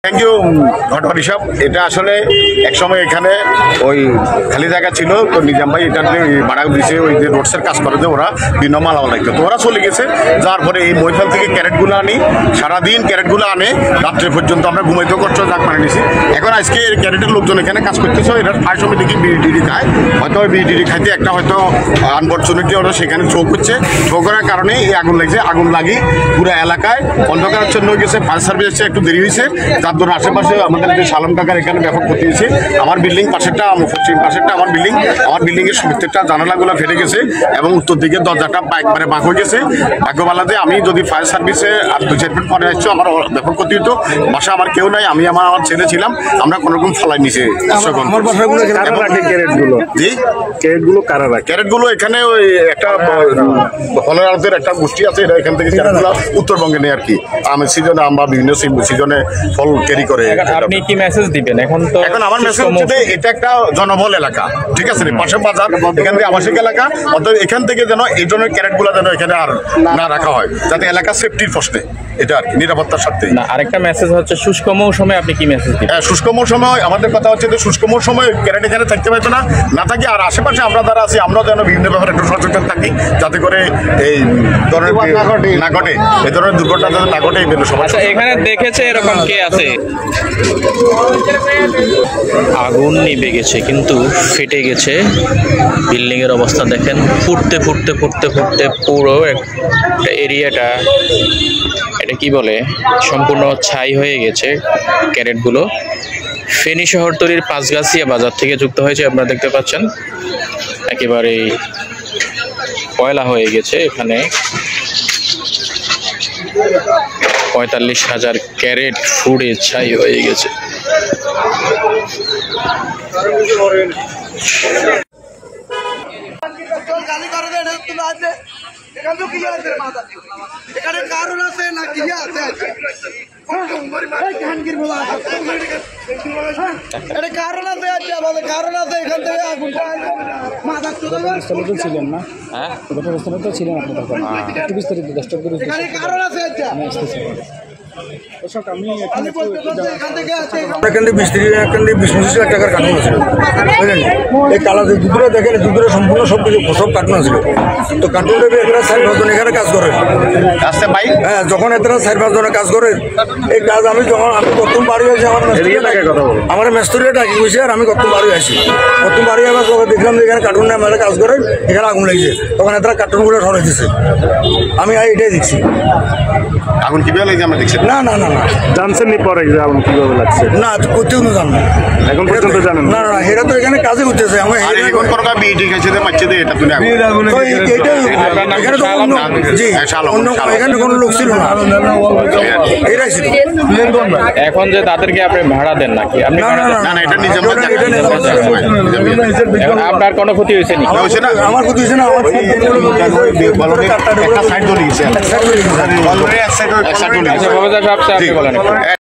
Thank you ঘটবাড়ি সাহেব। এটা আসলে একসময় এখানে ওই খালি জায়গা ছিল, তো নিজাম ভাই এটা ভাড়া দিয়েছে, ওই যে রোডসের কাজ করে যে ওরা বিভিন্ন মালামাল লাগতো, তো ওরা চলে গেছে। যার পরে এই মহিফাল থেকে ক্যারেটগুলো আনি, সারাদিন ক্যারেটগুলো আনে, রাত্রে পর্যন্ত আমরা ঘুমাইতেও করছো, যাক মানে নিছি। এখন আজকে ক্যারেটের লোকজন এখানে কাজ করতেছে, এটার ফার্স্ট সময় দেখি বিড়ি খায়, হয়তো ওই বিড়ি খাইতে একটা হয়তো আনফর্চুনেটলি ওরা সেখানে চোখ হচ্ছে, চোখ করার কারণে এই আগুন লাগছে। আগুন লাগি পুরো এলাকায় অন্ধকারাচ্ছন্ন হয়ে গেছে। ফায়ার সার্ভিস একটু দেরি হয়েছে, যার জন্য আশেপাশে আমাদের যে সালাম কাকার এখানে ব্যাপক ক্ষতি হয়েছে। আমার বিল্ডিং পাশেরটা, পশ্চিম পাশেরটা আমার বিল্ডিংয়ের প্রত্যেকটা জানালাগুলো ফেটে গেছে এবং উত্তর দিকের দরজাটা একবারে বাঁক হয়ে গেছে। ভাগ্যবালাতে আমি যদি ফায়ার সার্ভিসে আর 2-4 মিনিট পরে আসছো, আমার ব্যাপক ক্ষতি হতো। বাসা আমার কেউ নাই, আমি আমার ছেলে ছিলাম, আমরা কোনোরকম ফলাই নিচে। ক্যারেটগুলো এখানে ওই একটা হলরাদের একটা গোষ্ঠী আছে, এটা এখান থেকে ক্যারেটগুলো উত্তরবঙ্গে নেই আর কি। আমি সিজনে আমরা বিভিন্ন সিজনে ফল ক্যারি করে। আপনি কি মেসেজ দিবেন এখন? তো এখন আমার মেসেজ হচ্ছে এটা একটা জনবল এলাকা, ঠিক আছে, পাশে বাজার, এখান থেকে আবাসিক এলাকা, অর্থাৎ এখান থেকে যেন এই ধরনের ক্যারেটগুলো যেন এখানে আর না রাখা হয়, যাতে এলাকা সেফটির প্রশ্নে এটা আর কি, নিরাপত্তার সাথে। আরেকটা মেসেজ হচ্ছে শুষ্ক মৌসুমে আপনি কি মেসেজ দিবেন? হ্যাঁ, শুষ্ক মৌসুমে আমাদের কথা হচ্ছে যে শুষ্ক মৌসুমে ক্যারেট এখানে থাকতে পারতো না থাকি, আর আশেপাশে আমরা যারা আছি আমরা যেন বিভিন্ন ব্যাপারে একটু সচেতন থাকি, যাতে করে এই ধরনের না ঘটে, এই ধরনের দুর্ঘটনা যাতে না ঘটে। আচ্ছা, এখানে দেখেছে এরকম কে আছে? আগুন নিভে গেছে কিন্তু ফেটে গেছে। বিল্ডিং এর অবস্থা দেখেন, ফুটতে ফুটতে ফুটতে ফুটতে পুরো একটা এরিয়াটা, এটা কি বলে, সম্পূর্ণ ছাই হয়ে গেছে। ক্যারেটগুলো ফেনী শহরতলির পাঁচগাছিয়া বাজার থেকে যুক্ত হয়েছে, আপনারা দেখতে পাচ্ছেন একেবারে কয়লা হয়ে গেছে। এখানে 45,000 ক্যারেট ফুড়ে ছাই হয়ে গেছে। এখানে কারণ আছে না কি আছে? কারণ আছে, আমাদের কারণ আছে। এখান থেকে আগুনটা ছিলেন না? হ্যাঁ, ঘটনাস্থলে তো ছিলেন আপনি তখন। একটু বিস্তারিত দশটা করে এখানে কারণ আছে। এখান থেকে 20-25 লাখ টাকার কার্টুন আছে, বুঝলেন? এই কালা দুধুরা দেখেন, দুধুরা সম্পূর্ণ সব কার্টুন আছে। তো কার্টুনটা এখানে 4-5 জন এখানে কাজ করে। হ্যাঁ, যখন এরা 4-5 জনে কাজ করে, এই কাজ আমি প্রথম বাড়ি আসি, আমার মেস্তরিয়া ডাকি গেছে, আর আমি প্রথম বাড়ি আসি। প্রথম বাড়ি আবার দেখলাম যে এখানে কার্টুন আমার কাজ করে, এখানে আগুন লেগেছে। তখন এরা কার্টুনগুলো সরাই দিচ্ছে, আমি এটাই দেখছি। আগুন কিভাবে লাগছে আমরা দেখছি না না না না জানছেন নি পরে যে আগুন কিভাবে লাগছে? না, কোথাও না জানো, এখন পর্যন্ত জানেন না? না, এরা তো এখানে কাজে করতেছে। আমার এখন করবা বিটি খাইছে দে মারছে দে, এটা তুই এখানে কোনো লোক ছিল না, এরাই ছিল। এখন যে তাদেরকে আপনি ভাড়া দেন নাকি? আপনি না, এটা নিজাম আপনার কোনো ক্ষতি হয়েছে নি? আমার ক্ষতি হয়েছে না, আমার একটা সাইড চলে গেছে, আচ্ছা, বাবা সাহেব, আপনি বলেন।